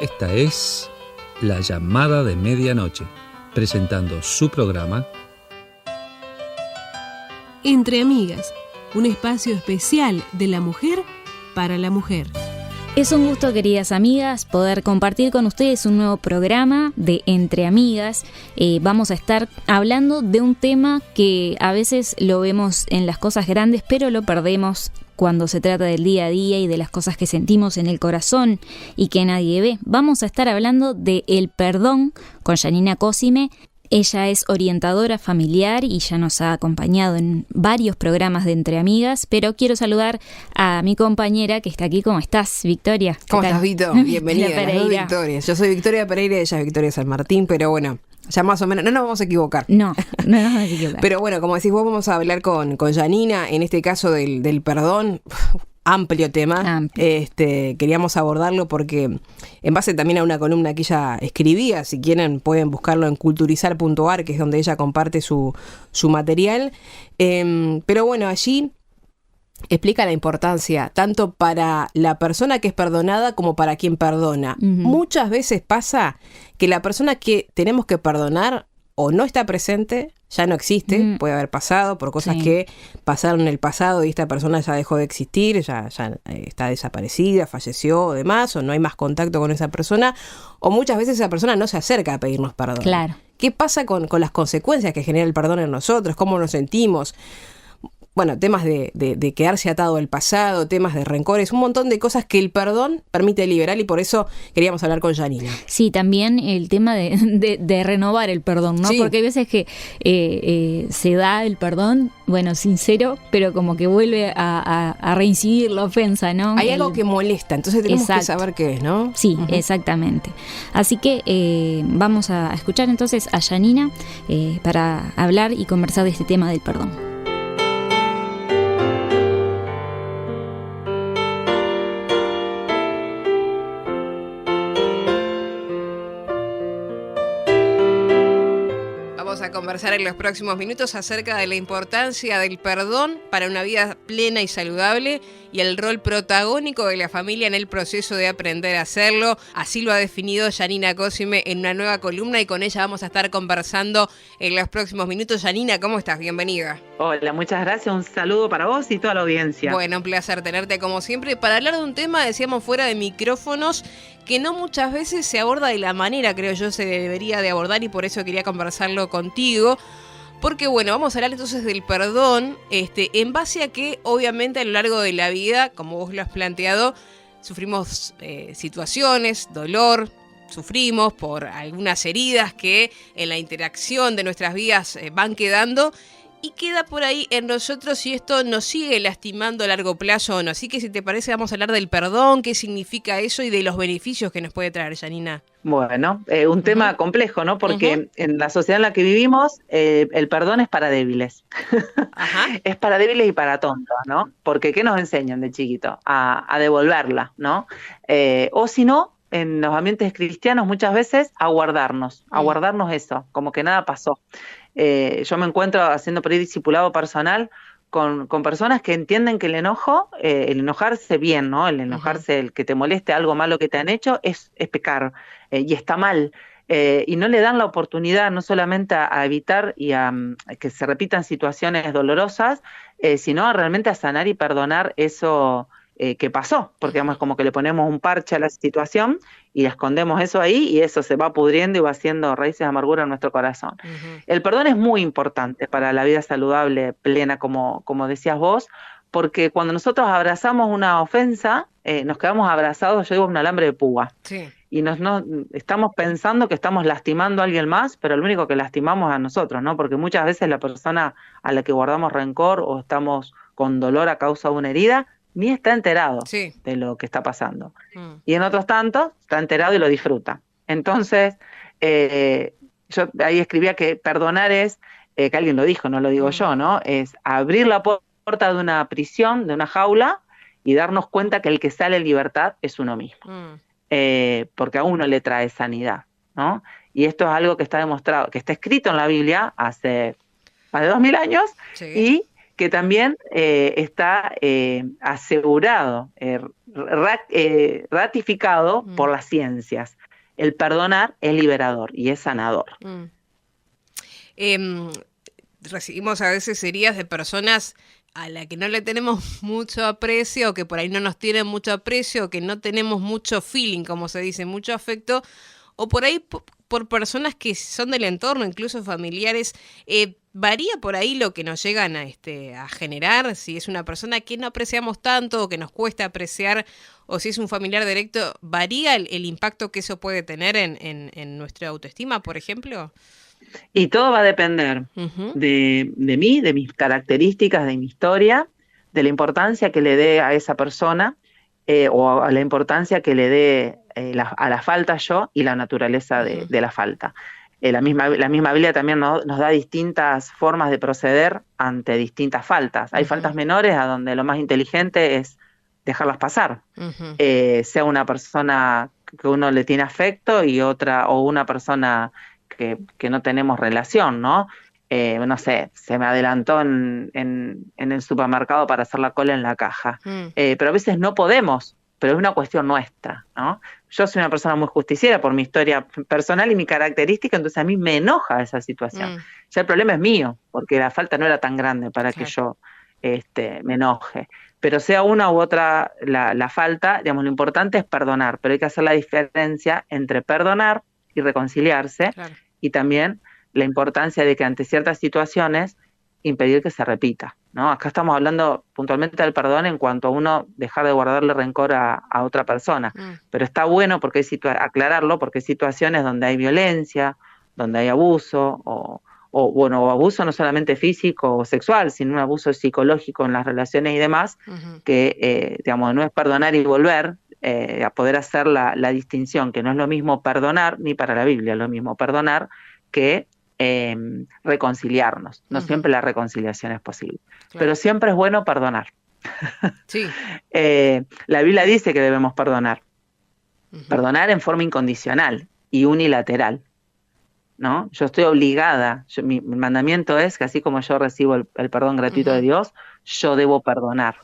Esta es La Llamada de Medianoche, presentando su programa Entre Amigas, un espacio especial de la mujer para la mujer. Es un gusto, queridas amigas, poder compartir con ustedes un nuevo programa de Entre Amigas. Vamos a estar hablando de un tema que a veces lo vemos en las cosas grandes, pero lo perdemos cuando se trata del día a día y de las cosas que sentimos en el corazón y que nadie ve. Vamos a estar hablando de el perdón con Janina Cosime. Ella es orientadora familiar y ya nos ha acompañado en varios programas de Entre Amigas, pero quiero saludar a mi compañera que está aquí. ¿Cómo estás, Victoria? ¿Cómo estás, Vito? Bienvenida a las dos Victorias. Yo soy Victoria Pereira y ella es Victoria San Martín, pero bueno, ya más o menos, no nos vamos a equivocar. No nos vamos a equivocar. Pero bueno, como decís vos, vamos a hablar con Janina, en este caso del perdón. Amplio tema. Queríamos abordarlo porque en base también a una columna que ella escribía, si quieren pueden buscarlo en culturizar.ar, que es donde ella comparte su material, pero bueno, allí explica la importancia tanto para la persona que es perdonada como para quien perdona. Muchas veces pasa que la persona que tenemos que perdonar o no está presente, ya no existe, puede haber pasado por cosas que pasaron en el pasado y esta persona ya dejó de existir, ya está desaparecida, falleció o demás, o no hay más contacto con esa persona, o muchas veces esa persona no se acerca a pedirnos perdón. Claro. ¿Qué pasa con las consecuencias que genera el perdón en nosotros? ¿Cómo nos sentimos? Bueno, temas de quedarse atado al pasado, temas de rencores, un montón de cosas que el perdón permite liberar y por eso queríamos hablar con Janina. Sí, también el tema de renovar el perdón, ¿no? Sí. Porque hay veces que se da el perdón, bueno, sincero, pero como que vuelve a reincidir la ofensa, ¿no? Hay algo que molesta, entonces tenemos que saber qué es, ¿no? Sí, exactamente. Así que vamos a escuchar entonces a Janina para hablar y conversar de este tema del perdón. A conversar en los próximos minutos acerca de la importancia del perdón para una vida plena y saludable y el rol protagónico de la familia en el proceso de aprender a hacerlo. Así lo ha definido Janina Cosime en una nueva columna y con ella vamos a estar conversando en los próximos minutos. Janina, ¿cómo estás? Bienvenida. Hola, muchas gracias. Un saludo para vos y toda la audiencia. Bueno, un placer tenerte como siempre para hablar de un tema, decíamos fuera de micrófonos, que no muchas veces se aborda de la manera, creo yo, se debería de abordar y por eso quería conversarlo contigo. Porque bueno, vamos a hablar entonces del perdón, en base a que obviamente a lo largo de la vida, como vos lo has planteado, sufrimos situaciones, dolor, sufrimos por algunas heridas que en la interacción de nuestras vidas van quedando y queda por ahí en nosotros si esto nos sigue lastimando a largo plazo o no. Así que si te parece vamos a hablar del perdón, qué significa eso y de los beneficios que nos puede traer, Janina. Bueno, un tema complejo, ¿no? Porque en la sociedad en la que vivimos el perdón es para débiles. Es para débiles y para tontos, ¿no? Porque ¿qué nos enseñan de chiquito? A devolverla, ¿no? O si no, en los ambientes cristianos muchas veces a guardarnos eso, como que nada pasó. Yo me encuentro haciendo por ahí discipulado personal con personas que entienden que el enojarse bien, ¿no? El enojarse, el que te moleste algo malo que te han hecho es pecar y está mal. Y no le dan la oportunidad no solamente a evitar y a que se repitan situaciones dolorosas, sino realmente a sanar y perdonar eso que pasó, porque digamos como que le ponemos un parche a la situación y escondemos eso ahí y eso se va pudriendo y va haciendo raíces de amargura en nuestro corazón. El perdón es muy importante para la vida saludable, plena, como decías vos, porque cuando nosotros abrazamos una ofensa, nos quedamos abrazados, yo digo, un alambre de púa. Sí. Y no estamos pensando que estamos lastimando a alguien más, pero lo único que lastimamos a nosotros, ¿no? Porque muchas veces la persona a la que guardamos rencor o estamos con dolor a causa de una herida, ni está enterado de lo que está pasando. Y en otros tantos está enterado y lo disfruta. Entonces, yo ahí escribía que perdonar es, que alguien lo dijo, no lo digo yo, ¿no? Es abrir la puerta de una prisión, de una jaula, y darnos cuenta que el que sale en libertad es uno mismo. Porque a uno le trae sanidad, ¿no? Y esto es algo que está demostrado, que está escrito en la Biblia hace más de 2000 años, y que también está asegurado, ratificado por las ciencias. El perdonar es liberador y es sanador. Recibimos a veces heridas de personas a las que no le tenemos mucho aprecio, o que por ahí no nos tienen mucho aprecio, o que no tenemos mucho feeling, como se dice, mucho afecto, o por ahí por personas que son del entorno, incluso familiares. ¿Varía por ahí lo que nos llegan a generar? Si es una persona que no apreciamos tanto o que nos cuesta apreciar, o si es un familiar directo, ¿varía el impacto que eso puede tener en nuestra autoestima, por ejemplo? Y todo va a depender de mí, de mis características, de mi historia, de la importancia que le dé a esa persona, o a la importancia que le dé a la falta yo, y la naturaleza de la falta. La misma Biblia también nos da distintas formas de proceder ante distintas faltas. Hay faltas menores a donde lo más inteligente es dejarlas pasar. Sea una persona que uno le tiene afecto y otra, o una persona que no tenemos relación, ¿no? No sé, se me adelantó en el supermercado para hacer la cola en la caja. Pero a veces no podemos, pero es una cuestión nuestra, ¿no? Yo soy una persona muy justiciera por mi historia personal y mi característica, entonces a mí me enoja esa situación. Ya el problema es mío, porque la falta no era tan grande para que yo me enoje. Pero sea una u otra la falta, digamos, lo importante es perdonar, pero hay que hacer la diferencia entre perdonar y reconciliarse, y también la importancia de que ante ciertas situaciones impedir que se repita, ¿no? Acá estamos hablando puntualmente del perdón en cuanto a uno dejar de guardarle rencor a otra persona, pero está bueno porque aclararlo, porque hay situaciones donde hay violencia, donde hay abuso, o abuso no solamente físico o sexual, sino un abuso psicológico en las relaciones y demás, que digamos, no es perdonar y volver, a poder hacer la distinción, que no es lo mismo perdonar, ni para la Biblia es lo mismo perdonar que reconciliarnos. No siempre la reconciliación es posible, pero siempre es bueno perdonar. La Biblia dice que debemos perdonar, perdonar en forma incondicional y unilateral, ¿no? Yo estoy obligada, mi mandamiento es que así como yo recibo el perdón gratuito de Dios, yo debo perdonar.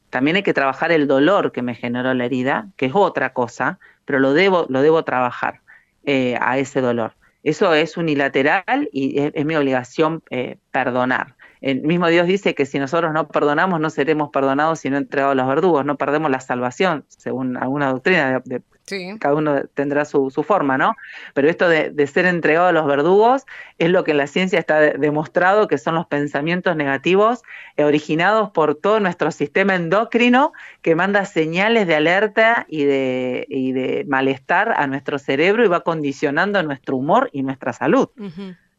También hay que trabajar el dolor que me generó la herida, que es otra cosa, pero lo debo trabajar a ese dolor. Eso es unilateral y es mi obligación perdonar. El mismo Dios dice que si nosotros no perdonamos, no seremos perdonados sino entregados a los verdugos, no perdemos la salvación, según alguna doctrina, cada uno tendrá su forma, ¿no? Pero esto de ser entregado a los verdugos es lo que en la ciencia está demostrado, que son los pensamientos negativos originados por todo nuestro sistema endocrino, que manda señales de alerta y de malestar a nuestro cerebro y va condicionando nuestro humor y nuestra salud.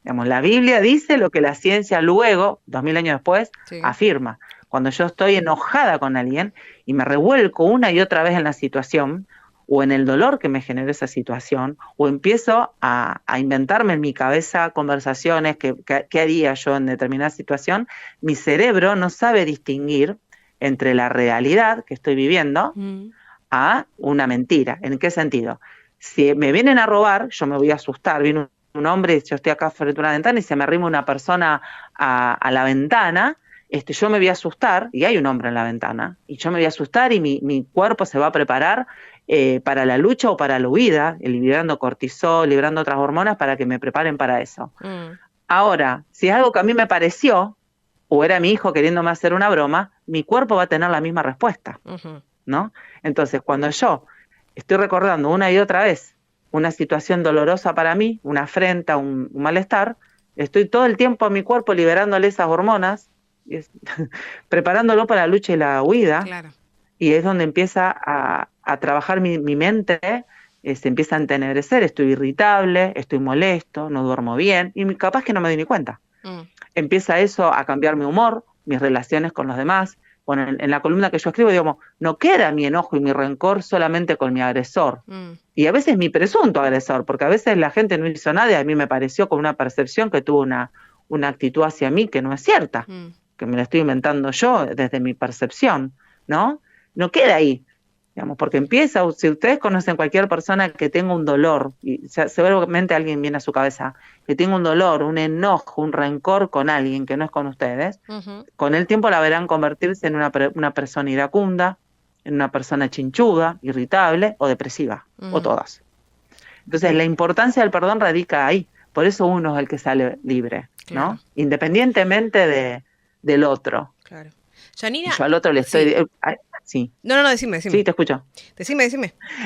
Digamos, la Biblia dice lo que la ciencia luego, 2000 años después, afirma. Cuando yo estoy enojada con alguien y me revuelco una y otra vez en la situación, o en el dolor que me generó esa situación, o empiezo a inventarme en mi cabeza conversaciones, qué haría yo en determinada situación, mi cerebro no sabe distinguir entre la realidad que estoy viviendo a una mentira. ¿En qué sentido? Si me vienen a robar, yo me voy a asustar. Viene un hombre, yo estoy acá frente a una ventana y se me arrima una persona a la ventana, yo me voy a asustar, y hay un hombre en la ventana, y yo me voy a asustar y mi cuerpo se va a preparar para la lucha o para la huida, liberando cortisol, liberando otras hormonas para que me preparen para eso. Ahora, si es algo que a mí me pareció, o era mi hijo queriéndome hacer una broma, mi cuerpo va a tener la misma respuesta, ¿no? Entonces, cuando yo estoy recordando una y otra vez una situación dolorosa para mí, una afrenta, un malestar, estoy todo el tiempo a mi cuerpo liberándole esas hormonas, preparándolo para la lucha y la huida, y es donde empieza a trabajar mi mente, se empieza a entenebrecer, estoy irritable, estoy molesto, no duermo bien, y capaz que no me doy ni cuenta. Empieza eso a cambiar mi humor, mis relaciones con los demás. Bueno, en la columna que yo escribo, digamos, no queda mi enojo y mi rencor solamente con mi agresor. Y a veces mi presunto agresor, porque a veces la gente no hizo nada y a mí me pareció con una percepción que tuvo una actitud hacia mí que no es cierta, que me la estoy inventando yo desde mi percepción, ¿no? No queda ahí. digamos, porque empieza, si ustedes conocen cualquier persona que tenga un dolor, y seguramente alguien viene a su cabeza, que tenga un dolor, un enojo, un rencor con alguien que no es con ustedes, con el tiempo la verán convertirse en una persona iracunda, en una persona chinchuda, irritable o depresiva, o todas. Entonces, la importancia del perdón radica ahí. Por eso uno es el que sale libre, ¿no? Independientemente del otro. Claro. Janina, yo al otro le estoy... Sí. No, decime. Sí, te escucho. Decime.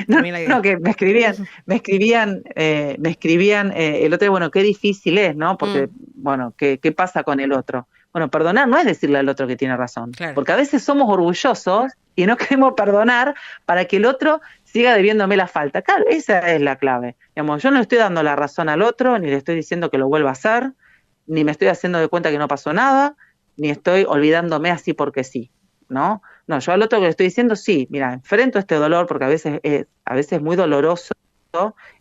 No, que me escribían el otro, bueno, qué difícil es, ¿no? Porque, bueno, ¿qué pasa con el otro? Bueno, perdonar no es decirle al otro que tiene razón, porque a veces somos orgullosos y no queremos perdonar para que el otro siga debiéndome la falta. Claro, esa es la clave. Digamos, yo no le estoy dando la razón al otro, ni le estoy diciendo que lo vuelva a hacer, ni me estoy haciendo de cuenta que no pasó nada, ni estoy olvidándome así porque sí, ¿no? No, yo al otro que le estoy diciendo, sí, mira, enfrento este dolor, porque a veces es muy doloroso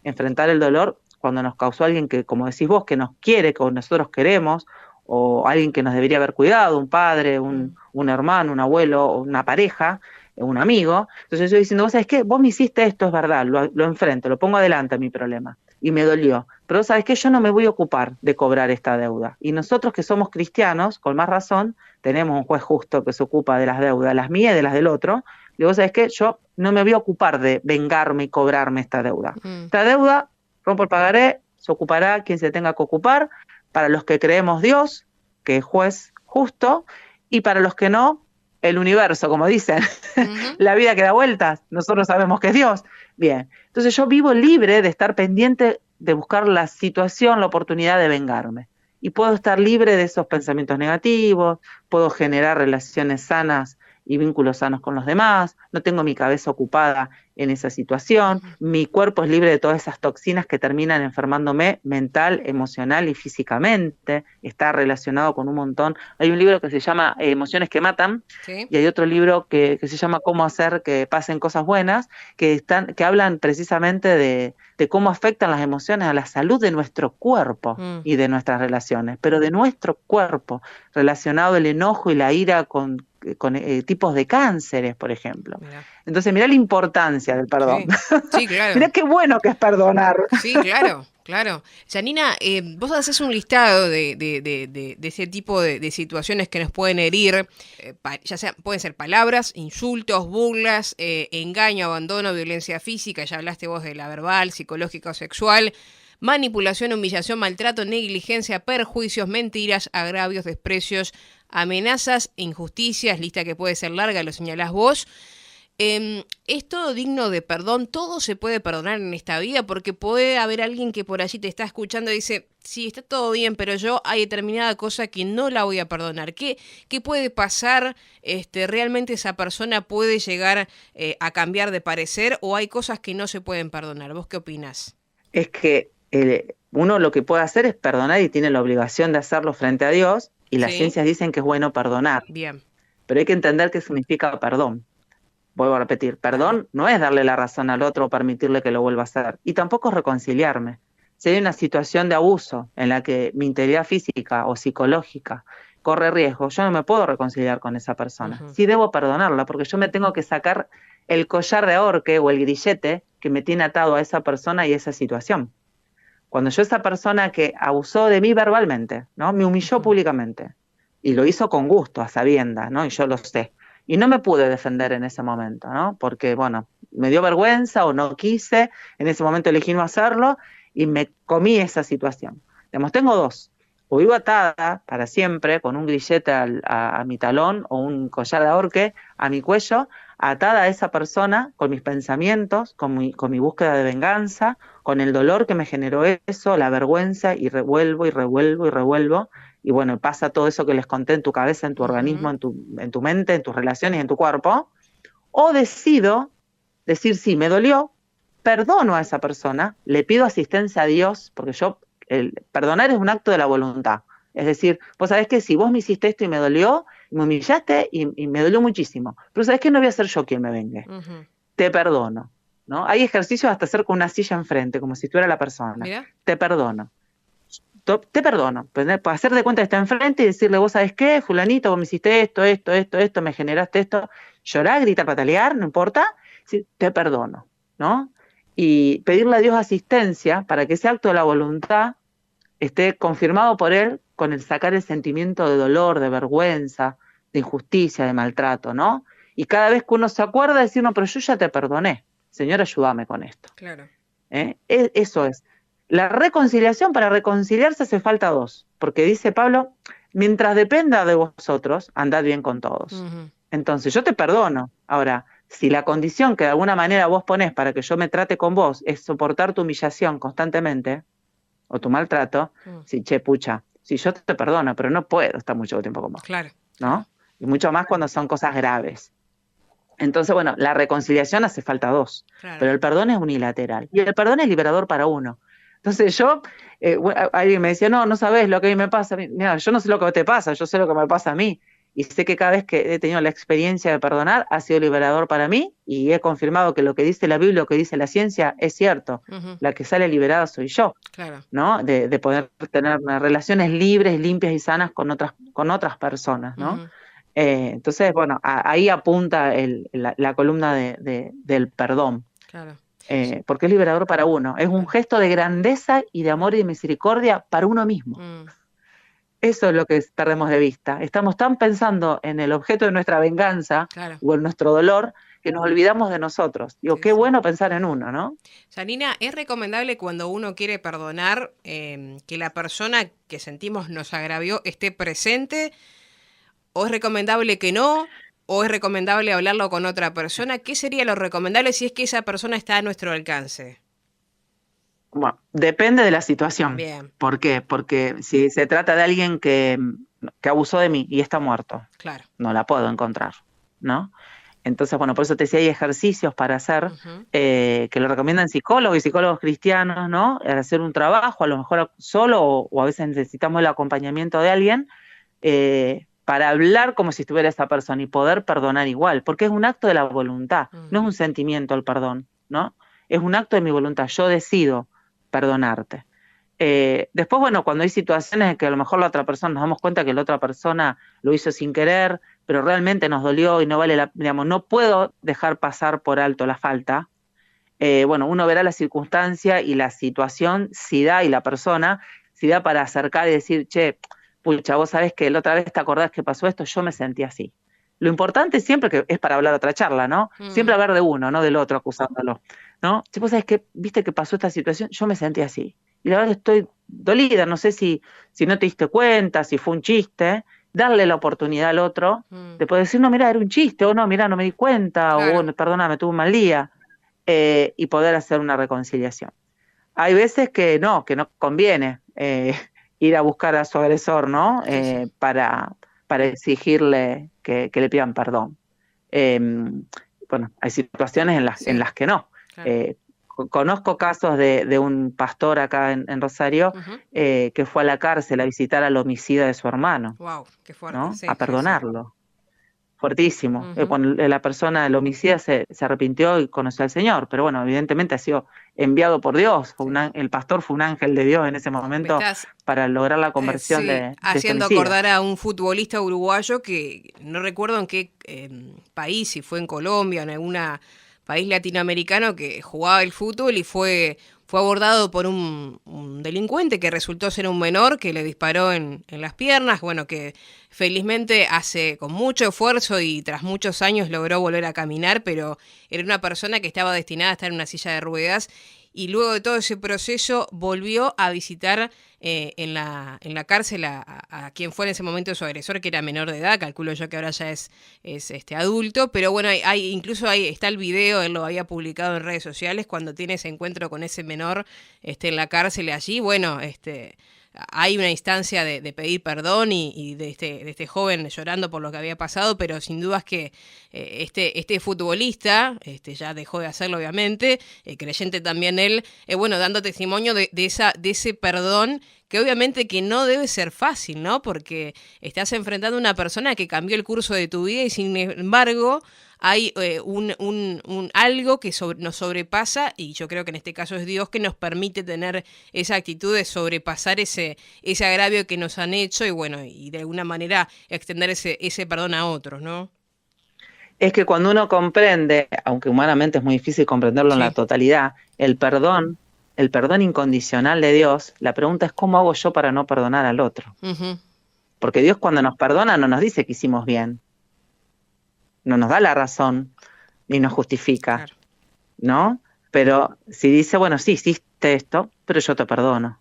enfrentar el dolor cuando nos causó alguien que, como decís vos, que nos quiere, que nosotros queremos, o alguien que nos debería haber cuidado, un padre, un hermano, un abuelo, una pareja, un amigo. Entonces yo estoy diciendo, vos sabés qué, vos me hiciste esto, es verdad, lo enfrento, lo pongo adelante a mi problema, y me dolió. Pero sabés qué, yo no me voy a ocupar de cobrar esta deuda. Y nosotros que somos cristianos, con más razón, tenemos un juez justo que se ocupa de las deudas, las mías y de las del otro. Y vos sabés qué, yo no me voy a ocupar de vengarme y cobrarme esta deuda. Esta deuda, rompo el pagaré, se ocupará quien se tenga que ocupar, para los que creemos Dios, que es juez justo, y para los que no, el universo, como dicen, la vida que da vueltas, nosotros sabemos que es Dios. Bien, entonces yo vivo libre de estar pendiente de buscar la situación, la oportunidad de vengarme. Y puedo estar libre de esos pensamientos negativos, puedo generar relaciones sanas y vínculos sanos con los demás, no tengo mi cabeza ocupada en esa situación, mi cuerpo es libre de todas esas toxinas que terminan enfermándome mental, emocional y físicamente, está relacionado con un montón. Hay un libro que se llama Emociones que matan, y hay otro libro que se llama Cómo hacer que pasen cosas buenas, que hablan precisamente de cómo afectan las emociones a la salud de nuestro cuerpo y de nuestras relaciones, pero de nuestro cuerpo, relacionado el enojo y la ira con tipos de cánceres, por ejemplo. Mirá. Entonces, mirá la importancia del perdón. Sí, claro. Mirá qué bueno que es perdonar. Sí, claro. Janina, vos haces un listado de ese tipo de situaciones que nos pueden herir, ya sea, pueden ser palabras, insultos, burlas, engaño, abandono, violencia física, ya hablaste vos de la verbal, psicológica o sexual, manipulación, humillación, maltrato, negligencia, perjuicios, mentiras, agravios, desprecios, amenazas, injusticias, lista que puede ser larga, lo señalás vos. ¿Es todo digno de perdón? ¿Todo se puede perdonar en esta vida? Porque puede haber alguien que por allí te está escuchando y dice, sí, está todo bien, pero yo hay determinada cosa que no la voy a perdonar. ¿Qué puede pasar? ¿Realmente esa persona puede llegar a cambiar de parecer o hay cosas que no se pueden perdonar? ¿Vos qué opinás? Es que uno lo que puede hacer es perdonar y tiene la obligación de hacerlo frente a Dios, y las ciencias dicen que es bueno perdonar. Bien. Pero hay que entender qué significa perdón. Vuelvo a repetir, perdón no es darle la razón al otro o permitirle que lo vuelva a hacer, y tampoco es reconciliarme. Si hay una situación de abuso en la que mi integridad física o psicológica corre riesgo, yo no me puedo reconciliar con esa persona. Sí debo perdonarla, porque yo me tengo que sacar el collar de ahorque o el grillete que me tiene atado a esa persona y esa situación. Cuando yo, esa persona que abusó de mí verbalmente, ¿no? Me humilló públicamente, y lo hizo con gusto, a sabiendas, ¿no? Y yo lo sé. Y no me pude defender en ese momento, ¿no? Porque, bueno, me dio vergüenza o no quise, en ese momento elegí no hacerlo y me comí esa situación. Digamos, tengo dos. O vivo atada para siempre con un grillete a mi talón o un collar de ahorque a mi cuello, atada a esa persona con mis pensamientos, con mi búsqueda de venganza, con el dolor que me generó eso, la vergüenza, y revuelvo y revuelvo y revuelvo. Y bueno, pasa todo eso que les conté en tu cabeza, en tu organismo, en tu mente, en tus relaciones, en tu cuerpo. O decido decir, sí, me dolió, perdono a esa persona, le pido asistencia a Dios, porque perdonar es un acto de la voluntad. Es decir, vos sabés que si vos me hiciste esto y me dolió, me humillaste y me dolió muchísimo, pero sabés que no voy a ser yo quien me vengue. Te perdono, ¿no? Hay ejercicios hasta hacer con una silla enfrente, como si tú eras la persona. Mira. Te perdono, para hacer de cuenta que está enfrente y decirle, vos sabés qué, fulanito, vos me hiciste esto, me generaste esto, llorar, gritar, patalear, no importa. decir, te perdono, ¿no? Y pedirle a Dios asistencia para que ese acto de la voluntad esté confirmado por Él con el sacar el sentimiento de dolor, de vergüenza, de injusticia, de maltrato, ¿no? Y cada vez que uno se acuerda, decir, no, pero yo ya te perdoné, Señor, ayúdame con esto. Claro. Eso es. La reconciliación, para reconciliarse hace falta dos, porque dice Pablo, mientras dependa de vosotros, andad bien con todos. Uh-huh. Entonces, yo te perdono. Ahora, si la condición que de alguna manera vos ponés para que yo me trate con vos es soportar tu humillación constantemente, o tu maltrato, sí, che, pucha, si yo te perdono, pero no puedo estar mucho tiempo con vos. Claro. ¿No? Y mucho más cuando son cosas graves. Entonces, bueno, la reconciliación hace falta dos, claro, pero el perdón es unilateral. Y el perdón es liberador para uno. Entonces yo, alguien me decía, no sabes lo que a mí me pasa. Mira, yo no sé lo que te pasa, yo sé lo que me pasa a mí. Y sé que cada vez que he tenido la experiencia de perdonar, ha sido liberador para mí, y he confirmado que lo que dice la Biblia, lo que dice la ciencia, es cierto. Uh-huh. La que sale liberada soy yo, claro, ¿no? De poder tener relaciones libres, limpias y sanas con otras personas, ¿no? Uh-huh. Entonces, bueno, ahí apunta la columna del perdón. Claro. Porque es liberador para uno. Es un gesto de grandeza y de amor y de misericordia para uno mismo. Eso es lo que perdemos de vista. Estamos tan pensando en el objeto de nuestra venganza, claro, o en nuestro dolor, que nos olvidamos de nosotros. Digo, sí, qué bueno pensar en uno, ¿no? Janina, ¿es recomendable cuando uno quiere perdonar que la persona que sentimos nos agravió esté presente? ¿O es recomendable que no? ¿O es recomendable hablarlo con otra persona? ¿Qué sería lo recomendable si es que esa persona está a nuestro alcance? Bueno, depende de la situación. Bien. ¿Por qué? Porque si se trata de alguien que abusó de mí y está muerto, claro, no la puedo encontrar, ¿no? Entonces, bueno, por eso te decía, hay ejercicios para hacer, uh-huh, que lo recomiendan psicólogos y psicólogos cristianos, ¿no? Hacer un trabajo, a lo mejor solo, o a veces necesitamos el acompañamiento de alguien, para hablar como si estuviera esa persona y poder perdonar igual, porque es un acto de la voluntad, uh-huh, no es un sentimiento el perdón, ¿no? Es un acto de mi voluntad, yo decido perdonarte. Después, bueno, cuando hay situaciones en que a lo mejor la otra persona, nos damos cuenta que la otra persona lo hizo sin querer, pero realmente nos dolió y no vale digamos, no puedo dejar pasar por alto la falta. Bueno, uno verá la circunstancia y la situación, si da, y la persona, si da para acercar y decir, che, pucha, vos sabés que la otra vez te acordás que pasó esto, yo me sentí así. Lo importante siempre que es para hablar otra charla, ¿no? Siempre hablar de uno, no del otro acusándolo, ¿no? Si vos sabés que viste que pasó esta situación, yo me sentí así. Y la verdad estoy dolida, no sé si no te diste cuenta, si fue un chiste, darle la oportunidad al otro de poder decir, no, mira, era un chiste, o no, mira, no me di cuenta, claro, o perdóname, tuve un mal día, y poder hacer una reconciliación. Hay veces que no conviene ir a buscar a su agresor, ¿no? Sí. Para exigirle que le pidan perdón. Bueno, hay situaciones en las que no. Claro. Conozco casos de un pastor acá en Rosario, uh-huh, que fue a la cárcel a visitar al homicida de su hermano. Wow, qué fuerte, ¿no? Sí, a perdonarlo. Sí. Fuertísimo. Uh-huh. Cuando la persona, el homicida, se arrepintió y conoció al Señor, pero bueno, evidentemente ha sido enviado por Dios. Sí. El pastor fue un ángel de Dios en ese momento para lograr la conversión de haciendo ese acordar a un futbolista uruguayo que no recuerdo en qué país, si fue en Colombia o en algún país latinoamericano, que jugaba el fútbol y fue abordado por un delincuente que resultó ser un menor que le disparó en las piernas, bueno, que felizmente con mucho esfuerzo y tras muchos años logró volver a caminar, pero era una persona que estaba destinada a estar en una silla de ruedas, y luego de todo ese proceso volvió a visitar en la cárcel a quien fue en ese momento su agresor, que era menor de edad, calculo yo que ahora ya es adulto, pero bueno, incluso ahí está el video, él lo había publicado en redes sociales, cuando tiene ese encuentro con ese menor en la cárcel allí, bueno, hay una instancia de pedir perdón y de este joven llorando por lo que había pasado, pero sin dudas que este futbolista ya dejó de hacerlo, obviamente, creyente también él, bueno, dando testimonio de ese perdón, que obviamente que no debe ser fácil, ¿no? Porque estás enfrentando a una persona que cambió el curso de tu vida y sin embargo hay algo que nos sobrepasa, y yo creo que en este caso es Dios, que nos permite tener esa actitud de sobrepasar ese agravio que nos han hecho y bueno, y de alguna manera extender ese perdón a otros, ¿no? es que cuando uno comprende, aunque humanamente es muy difícil comprenderlo en la totalidad, el perdón incondicional de Dios, la pregunta es ¿cómo hago yo para no perdonar al otro? Uh-huh. Porque Dios cuando nos perdona no nos dice que hicimos bien, no nos da la razón, ni nos justifica, claro, ¿no? Pero si dice, bueno, sí, hiciste esto, pero yo te perdono.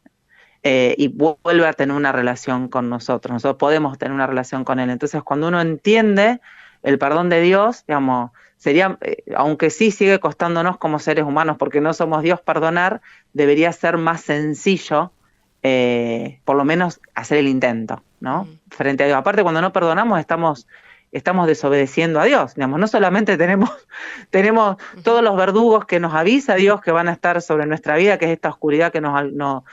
Y vuelve a tener una relación con nosotros podemos tener una relación con Él. Entonces, cuando uno entiende el perdón de Dios, digamos, sería, aunque sí sigue costándonos como seres humanos, porque no somos Dios, perdonar, debería ser más sencillo, por lo menos hacer el intento, ¿no? Frente a Dios. Aparte, cuando no perdonamos, estamos desobedeciendo a Dios, digamos, no solamente tenemos todos los verdugos que nos avisa Dios que van a estar sobre nuestra vida, que es esta oscuridad que nos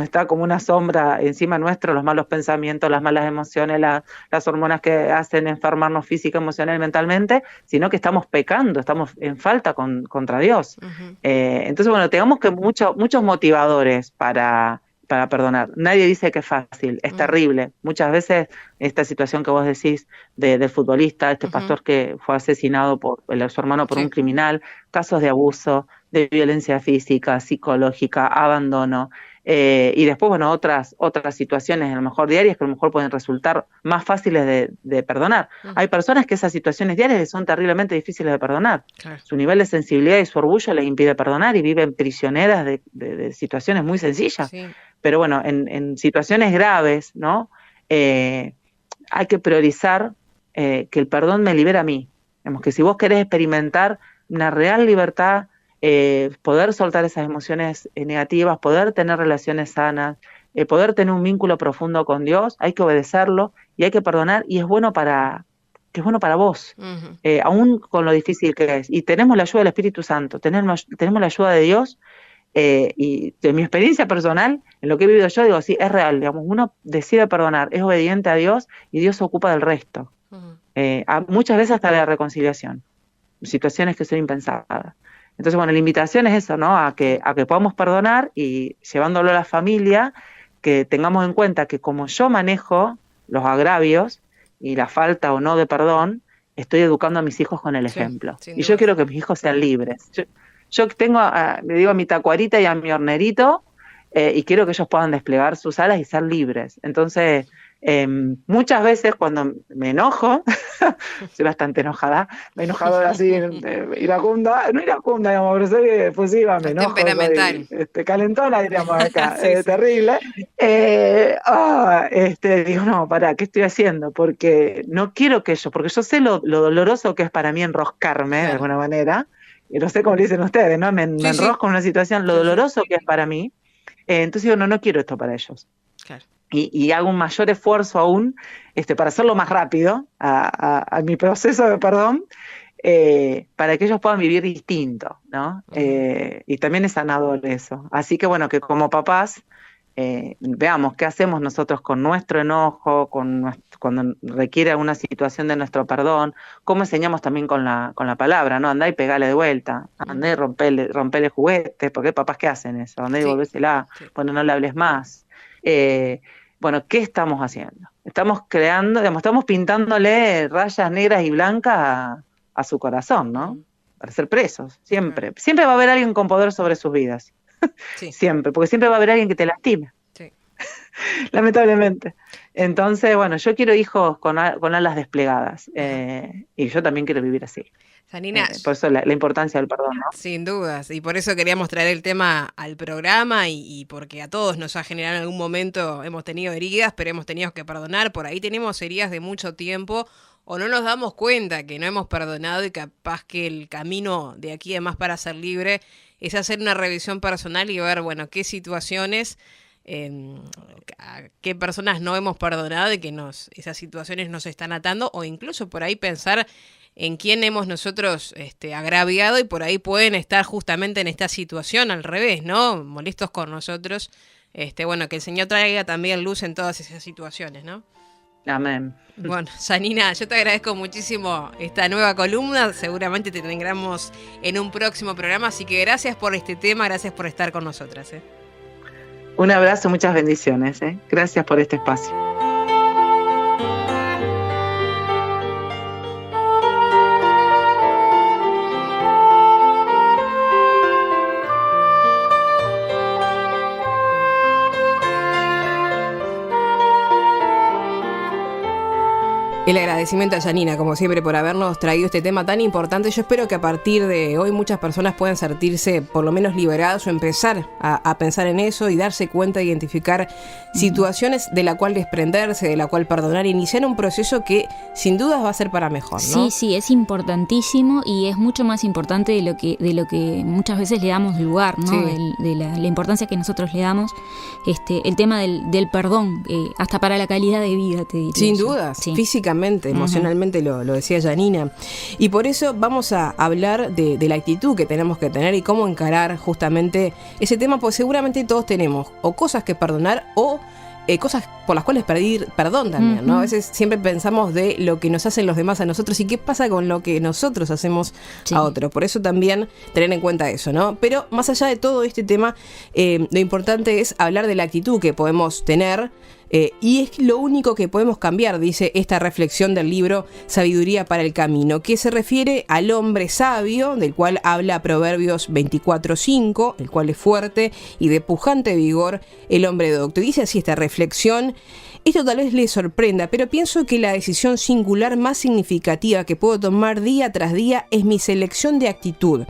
está como una sombra encima nuestro, los malos pensamientos, las malas emociones, las hormonas que hacen enfermarnos física, emocional y mentalmente, sino que estamos pecando, estamos en falta contra Dios. Uh-huh. Entonces, bueno, tengamos que muchos motivadores para perdonar. Nadie dice que es fácil, es terrible. Muchas veces esta situación que vos decís del futbolista, pastor que fue asesinado por su hermano por un criminal, casos de abuso, de violencia física, psicológica, abandono, y después, bueno, otras situaciones a lo mejor diarias que a lo mejor pueden resultar más fáciles de perdonar. Hay personas que esas situaciones diarias son terriblemente difíciles de perdonar. Claro. Su nivel de sensibilidad y su orgullo les impide perdonar y viven prisioneras de situaciones muy sencillas. Sí. Pero bueno, en situaciones graves, ¿no? Hay que priorizar que el perdón me libera a mí. Digamos que si vos querés experimentar una real libertad, poder soltar esas emociones negativas, poder tener relaciones sanas, poder tener un vínculo profundo con Dios, hay que obedecerlo y hay que perdonar, y es bueno para vos, uh-huh, aún con lo difícil que es. Y tenemos la ayuda del Espíritu Santo, tenemos la ayuda de Dios. Y de mi experiencia personal, en lo que he vivido yo, digo, sí, es real, digamos, uno decide perdonar, es obediente a Dios y Dios se ocupa del resto. Uh-huh. Muchas veces hasta de la reconciliación, situaciones que son impensadas. Entonces, bueno, la invitación es eso, ¿no? A que podamos perdonar y llevándolo a la familia, que tengamos en cuenta que como yo manejo los agravios y la falta o no de perdón, estoy educando a mis hijos con el ejemplo. Y yo quiero que mis hijos sean libres. Yo tengo, le digo a mi tacuarita y a mi hornerito, y quiero que ellos puedan desplegar sus alas y ser libres. Entonces, muchas veces cuando me enojo, soy bastante enojada, me he enojado así, iracunda, digamos, pero soy efusiva, me enojo, temperamental. Soy, calentona, diríamos acá, sí. Terrible. Digo, no, pará, ¿qué estoy haciendo? Porque no quiero que porque yo sé lo doloroso que es para mí enroscarme, claro, de alguna manera, y no sé cómo le dicen ustedes, ¿no? Me enrosco en una situación, lo doloroso que es para mí. Entonces digo, no quiero esto para ellos. Claro. Y hago un mayor esfuerzo aún para hacerlo más rápido a mi proceso de perdón, para que ellos puedan vivir distinto, ¿no? Uh-huh. Y también es sanador eso. Así que bueno, que como papás veamos qué hacemos nosotros con nuestro enojo, cuando requiere alguna situación de nuestro perdón, cómo enseñamos también con la palabra, ¿no? Andá y pegale de vuelta, andá y rompele juguetes, porque hay papás que hacen eso, andá y volvésela, bueno, no le hables más. Bueno, ¿qué estamos haciendo? Estamos creando, digamos, estamos pintándole rayas negras y blancas a su corazón, ¿no? Para ser presos, siempre. Siempre va a haber alguien con poder sobre sus vidas. Sí. Siempre, porque siempre va a haber alguien que te lastime. Sí. Lamentablemente. Entonces, bueno, yo quiero hijos con alas desplegadas, y yo también quiero vivir así. Janina, por eso la importancia del perdón, ¿no? Sin dudas, y por eso queríamos traer el tema al programa y porque a todos nos ha generado en algún momento, hemos tenido heridas, pero hemos tenido que perdonar, por ahí tenemos heridas de mucho tiempo o no nos damos cuenta que no hemos perdonado y capaz que el camino de aquí además para ser libre es hacer una revisión personal y ver, bueno, qué situaciones, a qué personas no hemos perdonado y que esas situaciones nos están atando, o incluso por ahí pensar en quién hemos nosotros agraviado y por ahí pueden estar justamente en esta situación al revés, ¿no? Molestos con nosotros. Bueno, que el Señor traiga también luz en todas esas situaciones, ¿no? Amén. Bueno, Janina, yo te agradezco muchísimo esta nueva columna. Seguramente te tendremos en un próximo programa, así que gracias por este tema, gracias por estar con nosotras. Un abrazo, muchas bendiciones. Gracias por este espacio. El agradecimiento a Janina, como siempre, por habernos traído este tema tan importante. Yo espero que a partir de hoy muchas personas puedan sentirse por lo menos liberadas o empezar a pensar en eso y darse cuenta, identificar situaciones de la cual desprenderse, de la cual perdonar, iniciar un proceso que sin dudas va a ser para mejor, ¿no? Sí, es importantísimo y es mucho más importante de lo que muchas veces le damos lugar, ¿no? Sí. De la importancia que nosotros le damos, el tema del perdón, hasta para la calidad de vida, te diría. Sin yo. dudas, Sí. físicamente, emocionalmente, lo decía Janina. Y por eso vamos a hablar de la actitud que tenemos que tener y cómo encarar justamente ese tema, porque seguramente todos tenemos o cosas que perdonar o cosas por las cuales pedir perdón también, ¿no? A veces siempre pensamos de lo que nos hacen los demás a nosotros y qué pasa con lo que nosotros hacemos a otros. Por eso también tener en cuenta eso, ¿no? Pero más allá de todo este tema, lo importante es hablar de la actitud que podemos tener. Y es lo único que podemos cambiar, dice esta reflexión del libro Sabiduría para el Camino, que se refiere al hombre sabio, del cual habla Proverbios 24:5, el cual es fuerte y de pujante vigor el hombre docto. Y dice así esta reflexión: esto tal vez les sorprenda, pero pienso que la decisión singular más significativa que puedo tomar día tras día es mi selección de actitud.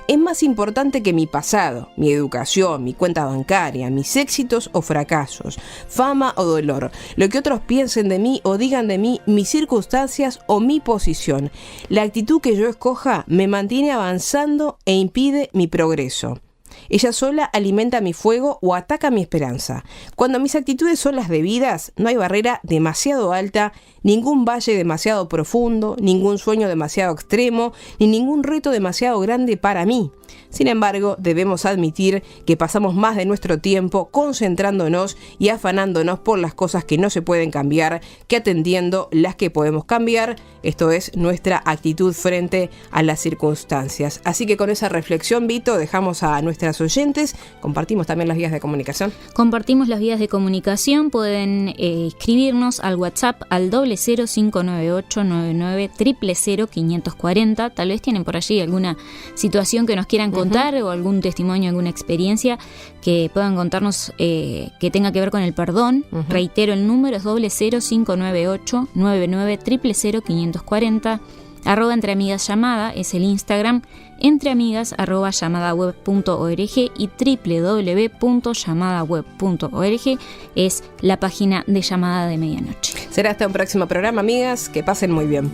Es más importante que mi pasado, mi educación, mi cuenta bancaria, mis éxitos o fracasos, fama o dolor, lo que otros piensen de mí o digan de mí, mis circunstancias o mi posición. La actitud que yo escoja me mantiene avanzando e impide mi progreso. Ella sola alimenta mi fuego o ataca mi esperanza. Cuando mis actitudes son las debidas, no hay barrera demasiado alta, ningún valle demasiado profundo, ningún sueño demasiado extremo, ni ningún reto demasiado grande para mí. Sin embargo, debemos admitir que pasamos más de nuestro tiempo concentrándonos y afanándonos por las cosas que no se pueden cambiar que atendiendo las que podemos cambiar, esto es, nuestra actitud frente a las circunstancias. Así que con esa reflexión, Vito, dejamos a nuestras oyentes, compartimos también las vías de comunicación. Compartimos las vías de comunicación, pueden escribirnos al WhatsApp al 0059899000540. Tal vez tienen por allí alguna situación que nos quieran contar o algún testimonio, alguna experiencia que puedan contarnos que tenga que ver con el perdón. Reitero, el número es 0059899000540. @entreamigasllamada es el Instagram, entreamigas@llamadaweb.org y www.llamadaweb.org es la página de Llamada de Medianoche. Será hasta un próximo programa, amigas, que pasen muy bien.